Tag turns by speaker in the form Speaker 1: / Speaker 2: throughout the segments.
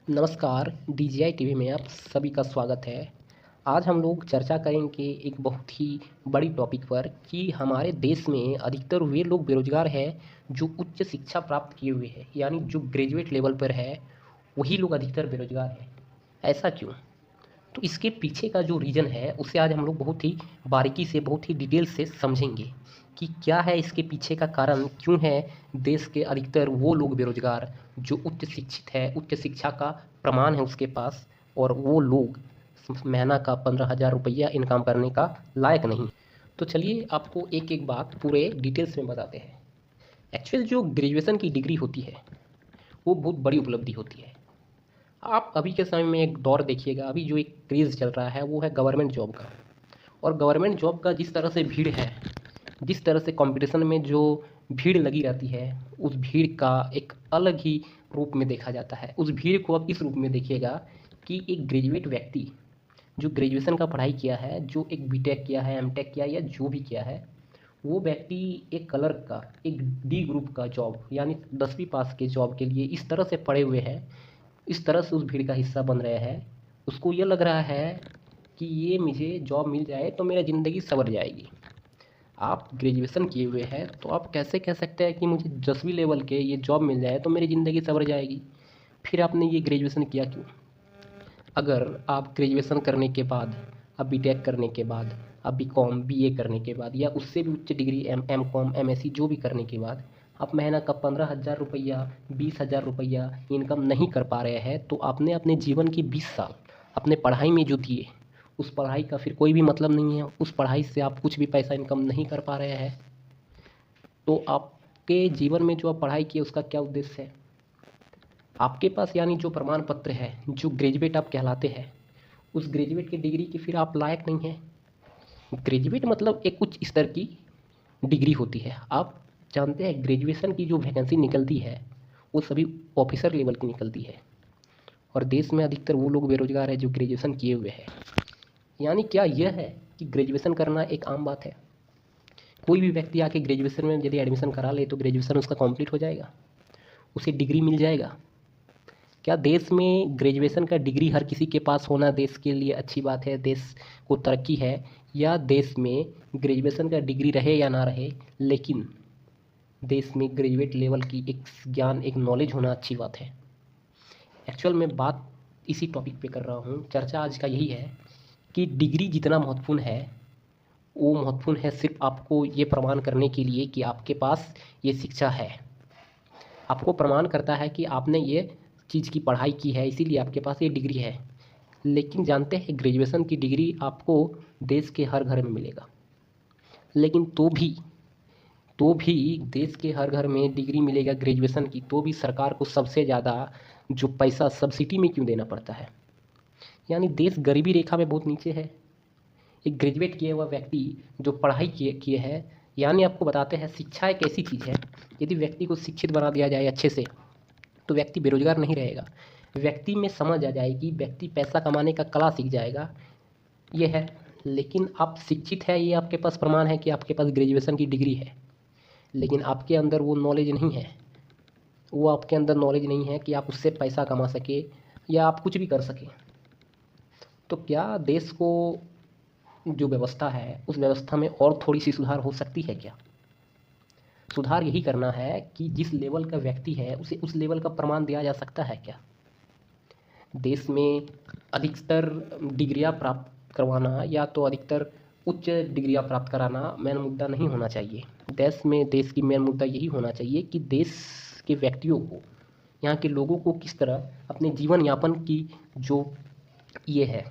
Speaker 1: नमस्कार, DJI TV में आप सभी का स्वागत है। आज हम लोग चर्चा करेंगे एक बहुत ही बड़ी टॉपिक पर कि हमारे देश में अधिकतर वे लोग बेरोज़गार हैं जो उच्च शिक्षा प्राप्त किए हुए हैं, यानी जो ग्रेजुएट लेवल पर है, वही लोग अधिकतर बेरोज़गार हैं। ऐसा क्यों? तो इसके पीछे का जो रीज़न है उसे आज हम लोग बहुत ही बारीकी से, बहुत ही डिटेल से समझेंगे कि क्या है इसके पीछे का कारण, क्यों है देश के अधिकतर वो लोग बेरोज़गार जो उच्च शिक्षित है, उच्च शिक्षा का प्रमाण है उसके पास, और वो लोग महीना का 15,000 रुपया इनकम करने का लायक नहीं। तो चलिए आपको एक एक बात पूरे डिटेल्स में बताते हैं। एक्चुअल जो ग्रेजुएशन की डिग्री होती है वो बहुत बड़ी उपलब्धि होती है। आप अभी के समय में एक दौर देखिएगा, अभी जो एक क्रेज़ चल रहा है वो है गवर्नमेंट जॉब का। और गवर्नमेंट जॉब का जिस तरह से भीड़ है, जिस तरह से कंपटीशन में जो भीड़ लगी रहती है, उस भीड़ का एक अलग ही रूप में देखा जाता है। उस भीड़ को आप इस रूप में देखिएगा कि एक ग्रेजुएट व्यक्ति जो ग्रेजुएशन का पढ़ाई किया है, जो एक बीटेक किया है, एमटेक किया या जो भी किया है, वो व्यक्ति एक क्लर्क का, एक डी ग्रुप का जॉब यानी 10वीं पास के जॉब के लिए इस तरह से पढ़े हुए हैं, इस तरह से उस भीड़ का हिस्सा बन रहे हैं। उसको ये लग रहा है कि ये मुझे जॉब मिल जाए तो मेरा ज़िंदगी संवर जाएगी। आप ग्रेजुएशन किए हुए हैं तो आप कैसे कह सकते हैं कि मुझे 10वीं लेवल के ये जॉब मिल जाए तो मेरी ज़िंदगी संवर जाएगी? फिर आपने ये ग्रेजुएशन किया क्यों? अगर आप ग्रेजुएशन करने के बाद, आप बीटेक करने के बाद, आप बीकॉम बीए करने के बाद या उससे भी उच्च डिग्री एमकॉम एमएससी जो भी करने के बाद आप महीना का 15,000 रुपया, 20,000 रुपया इनकम नहीं कर पा रहे हैं, तो आपने अपने जीवन के 20 साल अपने पढ़ाई में जो दिए, उस पढ़ाई का फिर कोई भी मतलब नहीं है। उस पढ़ाई से आप कुछ भी पैसा इनकम नहीं कर पा रहे हैं, तो आपके जीवन में जो आप पढ़ाई किए उसका क्या उद्देश्य है? आपके पास यानी जो प्रमाण पत्र है, जो ग्रेजुएट आप कहलाते हैं, उस ग्रेजुएट की डिग्री की फिर आप लायक नहीं हैं। ग्रेजुएट मतलब एक उच्च स्तर की डिग्री होती है। आप जानते हैं ग्रेजुएशन की जो वैकेंसी निकलती है वो सभी ऑफिसर लेवल की निकलती है, और देश में अधिकतर वो लोग बेरोजगार हैं जो ग्रेजुएशन किए हुए हैं। यानी क्या यह है कि ग्रेजुएशन करना एक आम बात है? कोई भी व्यक्ति आके ग्रेजुएशन में यदि एडमिशन करा ले तो ग्रेजुएशन उसका कंप्लीट हो जाएगा, उसे डिग्री मिल जाएगा? क्या देश में ग्रेजुएशन का डिग्री हर किसी के पास होना देश के लिए अच्छी बात है, देश को तरक्की है? या देश में ग्रेजुएशन का डिग्री रहे या ना रहे, लेकिन देश में ग्रेजुएट लेवल की एक ज्ञान, एक नॉलेज होना अच्छी बात है? एक्चुअल में बात इसी टॉपिक पे कर रहा हूँ। चर्चा आज का यही है कि डिग्री जितना महत्वपूर्ण है, वो महत्वपूर्ण है सिर्फ आपको ये प्रमाण करने के लिए कि आपके पास ये शिक्षा है। आपको प्रमाण करता है कि आपने ये चीज़ की पढ़ाई की है, इसीलिए आपके पास ये डिग्री है। लेकिन जानते हैं ग्रेजुएशन की डिग्री आपको देश के हर घर में मिलेगा, लेकिन तो भी देश के हर घर में डिग्री मिलेगा ग्रेजुएशन की, तो भी सरकार को सबसे ज़्यादा जो पैसा सब्सिडी में क्यों देना पड़ता है? यानी देश गरीबी रेखा में बहुत नीचे है। एक ग्रेजुएट किया हुआ व्यक्ति जो पढ़ाई किए है, यानी आपको बताते हैं शिक्षा एक ऐसी चीज़ है, यदि व्यक्ति को शिक्षित बना दिया जाए अच्छे से तो व्यक्ति बेरोजगार नहीं रहेगा। व्यक्ति में समझ आ जाएगी, व्यक्ति पैसा कमाने का कला सीख जाएगा, ये है। लेकिन आप शिक्षित है, ये आपके पास प्रमाण है कि आपके पास ग्रेजुएशन की डिग्री है, लेकिन आपके अंदर वो नॉलेज नहीं है, वो आपके अंदर नॉलेज नहीं है कि आप उससे पैसा कमा सके या आप कुछ भी कर सकें। तो क्या देश को जो व्यवस्था है उस व्यवस्था में और थोड़ी सी सुधार हो सकती है क्या? सुधार यही करना है कि जिस लेवल का व्यक्ति है उसे उस लेवल का प्रमाण दिया जा सकता है क्या? देश में अधिकतर डिग्रियां प्राप्त करवाना या तो अधिकतर उच्च डिग्रियां प्राप्त कराना मेन मुद्दा नहीं होना चाहिए। देश की मेन मुद्दा यही होना चाहिए कि देश के व्यक्तियों को, यहाँ के लोगों को किस तरह अपने जीवन यापन की जो ये है,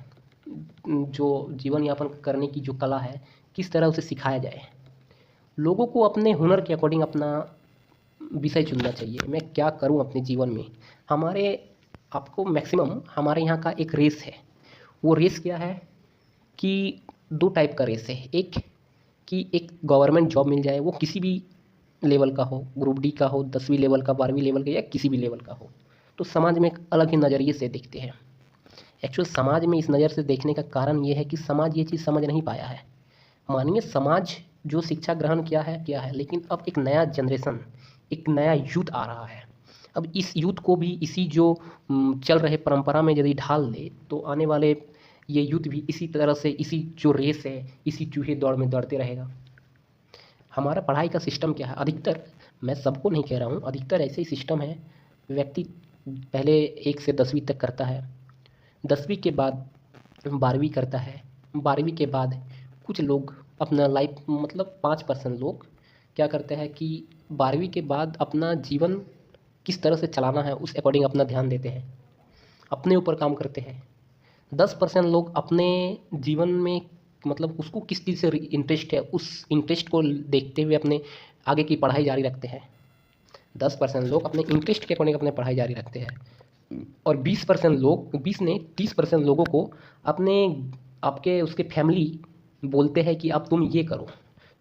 Speaker 1: जो जीवन यापन करने की जो कला है, किस तरह उसे सिखाया जाए। लोगों को अपने हुनर के अकॉर्डिंग अपना विषय चुनना चाहिए। मैं क्या करूं अपने जीवन में? हमारे आपको मैक्सिमम हमारे यहाँ का एक रेस है। वो रेस क्या है कि दो टाइप का रेस है। एक कि एक गवर्नमेंट जॉब मिल जाए, वो किसी भी लेवल का हो, ग्रुप डी का हो, 10वीं लेवल का, 12वीं लेवल का, या किसी भी लेवल का हो। तो समाज में एक अलग ही नज़रिए से देखते हैं। एक्चुअल समाज में इस नज़र से देखने का कारण ये है कि समाज ये चीज़ समझ नहीं पाया है। मानिए समाज जो शिक्षा ग्रहण किया है, लेकिन अब एक नया जनरेशन, एक नया यूथ आ रहा है। अब इस यूथ को भी इसी जो चल रहे परंपरा में यदि ढाल दे तो आने वाले ये यूथ भी इसी तरह से, इसी जो रेस है, इसी चूहे दौड़ में दौड़ते रहेगा। हमारा पढ़ाई का सिस्टम क्या है, अधिकतर, मैं सबको नहीं कह रहा हूँ, अधिकतर ऐसे ही सिस्टम है। व्यक्ति पहले 1 से 10वीं तक करता है, 10वीं के बाद 12वीं करता है, 12वीं के बाद कुछ लोग अपना लाइफ, मतलब 5% लोग क्या करते हैं कि 12वीं के बाद अपना जीवन किस तरह से चलाना है उस अकॉर्डिंग अपना ध्यान देते हैं, अपने ऊपर काम करते हैं। 10% लोग अपने जीवन में, मतलब उसको किस चीज़ से इंटरेस्ट है, उस इंटरेस्ट को देखते हुए अपने आगे की पढ़ाई जारी रखते हैं। 10% लोग अपने इंटरेस्ट के अकॉर्डिंग अपने पढ़ाई जारी रखते हैं, और 20% लोग, 20 ने 30% लोगों को अपने, आपके उसके फैमिली बोलते हैं कि अब तुम ये करो,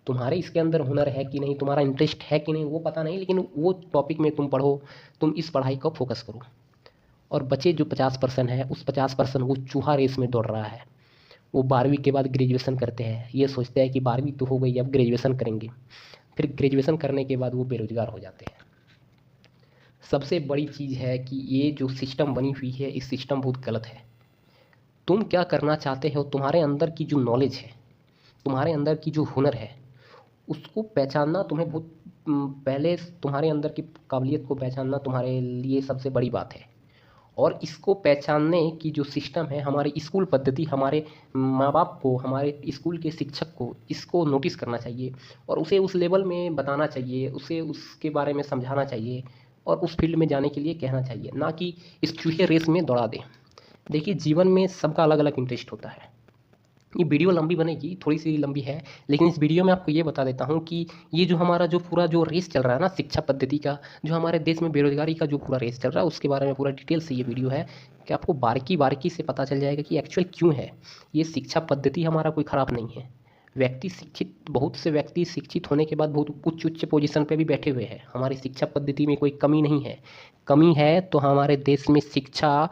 Speaker 1: तुम्हारे इसके अंदर हुनर है कि नहीं, तुम्हारा इंटरेस्ट है कि नहीं वो पता नहीं, लेकिन वो टॉपिक में तुम पढ़ो, तुम इस पढ़ाई को फोकस करो। और बचे जो 50% है, उस 50% वो चूहा रेस में दौड़ रहा है। वो 12वीं के बाद ग्रेजुएशन करते हैं, ये सोचते हैं कि 12वीं तो हो गई, अब ग्रेजुएशन करेंगे। फिर ग्रेजुएशन करने के बाद वो बेरोजगार हो जाते हैं। सबसे बड़ी चीज़ है कि ये जो सिस्टम बनी हुई है, इस सिस्टम बहुत गलत है। तुम क्या करना चाहते हो, तुम्हारे अंदर की जो नॉलेज है, तुम्हारे अंदर की जो हुनर है, उसको पहचानना तुम्हें बहुत, पहले तुम्हारे अंदर की काबिलियत को पहचानना तुम्हारे लिए सबसे बड़ी बात है। और इसको पहचानने की जो सिस्टम है, हमारी स्कूल पद्धति, हमारे माँ बाप को, हमारे स्कूल के शिक्षक को इसको नोटिस करना चाहिए और उसे उस लेवल में बताना चाहिए, उसे उसके बारे में समझाना चाहिए और उस फील्ड में जाने के लिए कहना चाहिए, ना कि इस चूहे रेस में दौड़ा दें। देखिए, जीवन में सबका अलग अलग इंटरेस्ट होता है। ये वीडियो लंबी बनेगी, थोड़ी सी लंबी है, लेकिन इस वीडियो में आपको ये बता देता हूँ कि ये जो हमारा जो पूरा जो रेस चल रहा है ना शिक्षा पद्धति का, जो हमारे देश में बेरोजगारी का जो पूरा रेस चल रहा है, उसके बारे में पूरा डिटेल से ये वीडियो है कि आपको बारीकी बारीकी से पता चल जाएगा कि एक्चुअल क्यों है ये शिक्षा पद्धति हमारा कोई ख़राब नहीं है। व्यक्ति शिक्षित, बहुत से व्यक्ति शिक्षित होने के बाद बहुत उच्च उच्च पोजीशन पे भी बैठे हुए हैं। हमारी शिक्षा पद्धति में कोई कमी नहीं है। कमी है तो हमारे देश में शिक्षा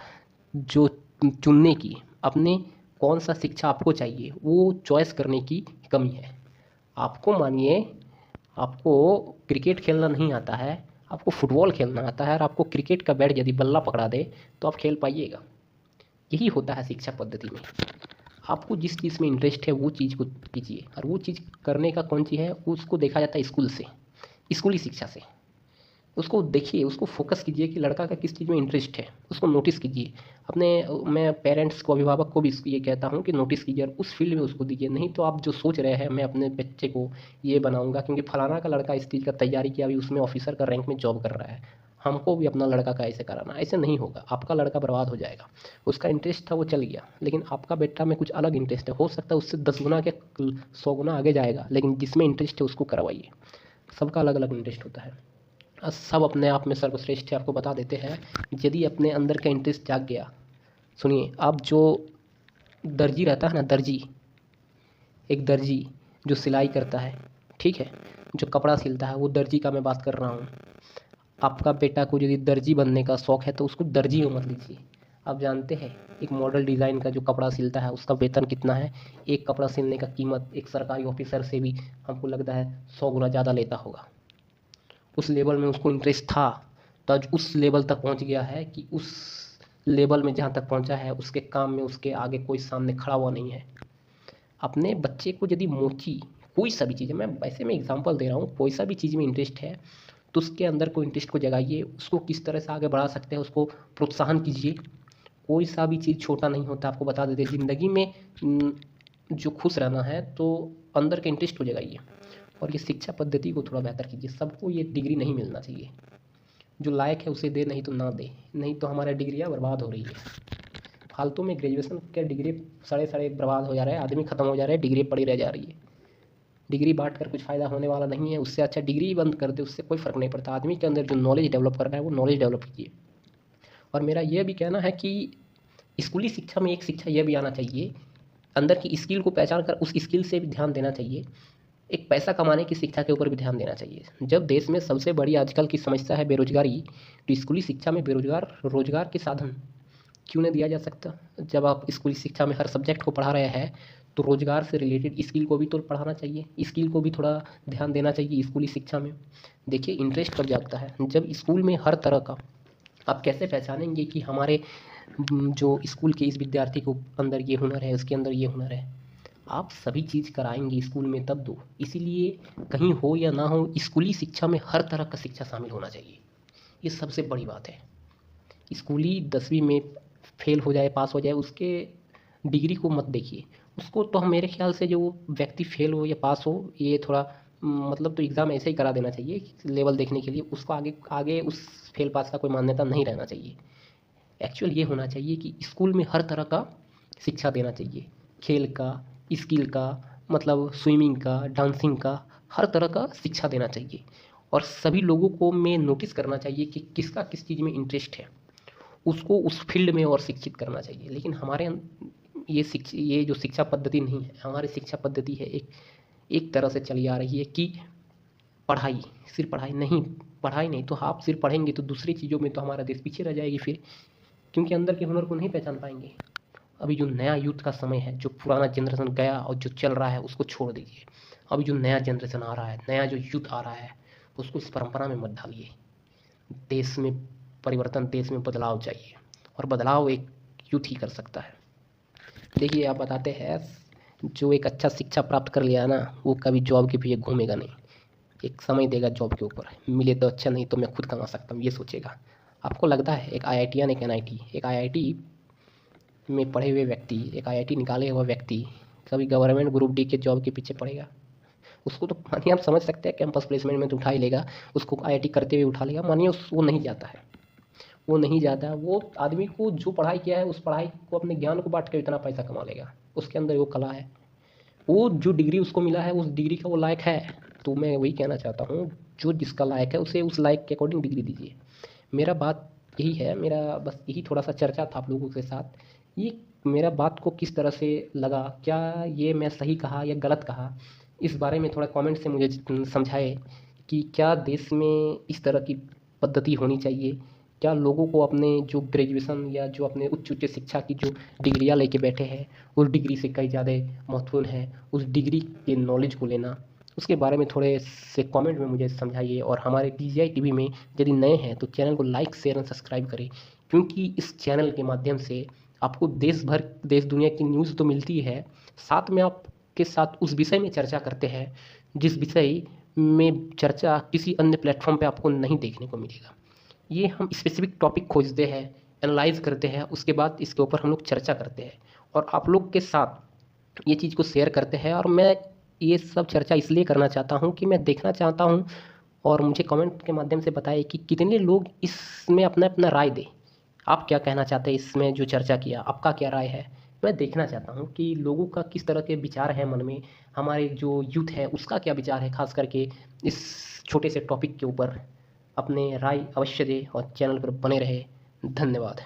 Speaker 1: जो चुनने की, अपने कौन सा शिक्षा आपको चाहिए वो चॉइस करने की कमी है। आपको मानिए, आपको क्रिकेट खेलना नहीं आता है, आपको फुटबॉल खेलना आता है और आपको क्रिकेट का बैट यदि बल्ला पकड़ा दे तो आप खेल पाइएगा। यही होता है शिक्षा पद्धति में। आपको जिस चीज़ में इंटरेस्ट है वो चीज़ को कीजिए, और वो चीज़ करने का कौन सी है उसको देखा जाता है स्कूल से, स्कूली शिक्षा से। उसको देखिए, उसको फोकस कीजिए कि लड़का का किस चीज़ में इंटरेस्ट है, उसको नोटिस कीजिए। अपने, मैं पेरेंट्स को, अभिभावक को भी ये कहता हूँ कि नोटिस कीजिए और उस फील्ड में उसको दीजिए। नहीं तो आप जो सोच रहे हैं मैं अपने बच्चे को ये बनाऊंगा क्योंकि फलाना का लड़का इस चीज़ का तैयारी किया, अभी उसमें ऑफिसर का रैंक में जॉब कर रहा है, हमको भी अपना लड़का का ऐसे कराना, ऐसे नहीं होगा। आपका लड़का बर्बाद हो जाएगा। उसका इंटरेस्ट था वो चल गया, लेकिन आपका बेटा में कुछ अलग इंटरेस्ट है, हो सकता है उससे 10 गुना के 100 गुना आगे जाएगा, लेकिन जिसमें इंटरेस्ट है उसको करवाइए। सबका अलग अलग इंटरेस्ट होता है, सब अपने आप में सर्वश्रेष्ठ है। आपको बता देते हैं, यदि अपने अंदर का इंटरेस्ट जाग गया, सुनिए, आप जो दर्जी रहता है ना, दर्जी, एक दर्जी जो सिलाई करता है, ठीक है, जो कपड़ा सिलता है, वो दर्जी का मैं बात कर रहा हूँ। आपका बेटा को यदि दर्जी बनने का शौक़ है तो उसको दर्जी में मत लीजिए। आप जानते हैं एक मॉडल डिज़ाइन का जो कपड़ा सिलता है उसका वेतन कितना है? एक कपड़ा सिलने का कीमत एक सरकारी ऑफिसर से भी हमको लगता है 100 गुना ज़्यादा लेता होगा। उस लेवल में उसको इंटरेस्ट था तो आज उस लेवल तक पहुंच गया है कि उस लेवल में जहाँ तक पहुंचा है उसके काम में उसके आगे कोई सामने खड़ा हुआ नहीं है। अपने बच्चे को यदि मोची कोई सा भी चीज़ है, मैं वैसे मैं एग्जांपल दे रहा हूँ, कोई सा भी चीज़ में इंटरेस्ट है तो उसके अंदर को इंटरेस्ट को जगाइए, उसको किस तरह से आगे बढ़ा सकते हैं उसको प्रोत्साहन कीजिए। कोई सा भी चीज़ छोटा नहीं होता। आपको बता देते ज़िंदगी में जो खुश रहना है तो अंदर के इंटरेस्ट को जगाइए और ये शिक्षा पद्धति को थोड़ा बेहतर कीजिए। सबको ये डिग्री नहीं मिलना चाहिए, जो लायक है उसे दे, नहीं तो ना दे, नहीं तो हमारा डिग्रियाँ बर्बाद हो रही है। फालतू में ग्रेजुएशन के डिग्री सड़े बर्बाद हो जा रहा है, आदमी ख़त्म हो जा रहा है, डिग्री पड़ी रह जा रही है। डिग्री बांट कर कुछ फ़ायदा होने वाला नहीं है, उससे अच्छा डिग्री बंद कर दे, उससे कोई फ़र्क नहीं पड़ता। आदमी के अंदर जो नॉलेज डेवलप करना है वो नॉलेज डेवलप कीजिए। और मेरा यह भी कहना है कि स्कूली शिक्षा में एक शिक्षा यह भी आना चाहिए, अंदर की स्किल को पहचान कर उस स्किल से भी ध्यान देना चाहिए। एक पैसा कमाने की शिक्षा के ऊपर भी ध्यान देना चाहिए। जब देश में सबसे बड़ी आजकल की समस्या है बेरोजगारी, तो स्कूली शिक्षा में रोजगार के साधन क्यों नहीं दिया जा सकता? जब आप स्कूली शिक्षा में हर सब्जेक्ट को पढ़ा रहे हैं तो रोज़गार से रिलेटेड स्किल को भी तो पढ़ाना चाहिए, स्किल को भी थोड़ा ध्यान देना चाहिए स्कूली शिक्षा में। देखिए इंटरेस्ट कब जागता है, जब स्कूल में हर तरह का, आप कैसे पहचानेंगे कि हमारे जो स्कूल के इस विद्यार्थी को अंदर ये हुनर है, उसके अंदर ये हुनर है। आप सभी चीज़ कराएंगे स्कूल में तब दो। इसीलिए कहीं हो या ना हो, स्कूली शिक्षा में हर तरह का शिक्षा शामिल होना चाहिए, ये सबसे बड़ी बात है। स्कूली 10वीं में फेल हो जाए, पास हो जाए, उसके डिग्री को मत देखिए उसको। तो हम मेरे ख्याल से जो व्यक्ति फेल हो या पास हो, ये थोड़ा मतलब तो एग्ज़ाम ऐसे ही करा देना चाहिए लेवल देखने के लिए, उसको आगे आगे उस फेल पास का कोई मान्यता नहीं रहना चाहिए। एक्चुअल ये होना चाहिए कि स्कूल में हर तरह का शिक्षा देना चाहिए, खेल का, स्किल का, मतलब स्विमिंग का, डांसिंग का, हर तरह का शिक्षा देना चाहिए। और सभी लोगों को मैं नोटिस करना चाहिए कि किसका किस चीज़ में इंटरेस्ट है, उसको उस फील्ड में और शिक्षित करना चाहिए। लेकिन हमारे ये जो शिक्षा पद्धति नहीं है, हमारी शिक्षा पद्धति है एक तरह से चली आ रही है कि पढ़ाई, सिर्फ पढ़ाई नहीं, पढ़ाई नहीं तो आप सिर्फ पढ़ेंगे तो दूसरी चीज़ों में तो हमारा देश पीछे रह जाएगी फिर, क्योंकि अंदर के हुनर को नहीं पहचान पाएंगे। अभी जो नया यूथ का समय है, जो पुराना जनरेशन गया और जो चल रहा है उसको छोड़ दीजिए। अभी जो नया जनरेशन आ रहा है, नया जो यूथ आ रहा है, उसको इस परंपरा में मत डालिए। देश में परिवर्तन, देश में बदलाव चाहिए, और बदलाव एक यूथ ही कर सकता है। देखिए आप बताते हैं, जो एक अच्छा शिक्षा प्राप्त कर लिया ना, वो कभी जॉब के पीछे घूमेगा नहीं। एक समय देगा जॉब के ऊपर, मिले तो अच्छा, नहीं तो मैं खुद कमा सकता हूँ, ये सोचेगा। आपको लगता है एक IITian, एक NIT, एक IIT में पढ़े हुए व्यक्ति, एक IIT निकाले हुआ व्यक्ति कभी गवर्नमेंट ग्रुप डी के जॉब के पीछे पड़ेगा? उसको तो मानिए आप समझ सकते हैं कैंपस प्लेसमेंट में तो उठा ही लेगा, उसको IIT करते हुए उठा लेगा, मानिए वो नहीं जाता है, वो नहीं जाता है। वो आदमी को जो पढ़ाई किया है, उस पढ़ाई को, अपने ज्ञान को बांट के इतना पैसा कमा लेगा। उसके अंदर वो कला है, वो जो डिग्री उसको मिला है, उस डिग्री का वो लायक है। तो मैं वही कहना चाहता हूँ, जो जिसका लायक है उसे उस लायक के अकॉर्डिंग डिग्री दीजिए। मेरा बात यही है, मेरा बस यही थोड़ा सा चर्चा था आप लोगों के साथ। ये मेरा बात को किस तरह से लगा, क्या ये मैं सही कहा या गलत कहा, इस बारे में थोड़ा कमेंट से मुझे समझाए कि क्या देश में इस तरह की पद्धति होनी चाहिए। क्या लोगों को अपने जो ग्रेजुएशन या जो अपने उच्च शिक्षा की जो डिग्रियां लेके बैठे हैं, उस डिग्री से कहीं ज़्यादा महत्वपूर्ण है उस डिग्री के नॉलेज को लेना। उसके बारे में थोड़े से कमेंट में मुझे समझाइए। और हमारे DGI TV में यदि नए हैं तो चैनल को लाइक, शेयर एंड सब्सक्राइब करें, क्योंकि इस चैनल के माध्यम से आपको देश दुनिया की न्यूज़ तो मिलती है, साथ में आपके साथ उस विषय में चर्चा करते हैं जिस विषय में चर्चा किसी अन्य प्लेटफॉर्म पे आपको नहीं देखने को मिलेगा। ये हम स्पेसिफिक टॉपिक खोजते हैं, एनालाइज करते हैं, उसके बाद इसके ऊपर हम लोग चर्चा करते हैं और आप लोग के साथ ये चीज़ को शेयर करते हैं। और मैं ये सब चर्चा इसलिए करना चाहता हूँ कि मैं देखना चाहता हूँ, और मुझे कमेंट के माध्यम से बताइए कि कितने लोग इसमें अपना अपना राय दें। आप क्या कहना चाहते हैं इसमें जो चर्चा किया, आपका क्या राय है? मैं देखना चाहता हूँ कि लोगों का किस तरह के विचार हैं मन में, हमारे जो यूथ है उसका क्या विचार है, खास करके इस छोटे से टॉपिक के ऊपर। अपने राय अवश्य दें और चैनल पर बने रहे। धन्यवाद।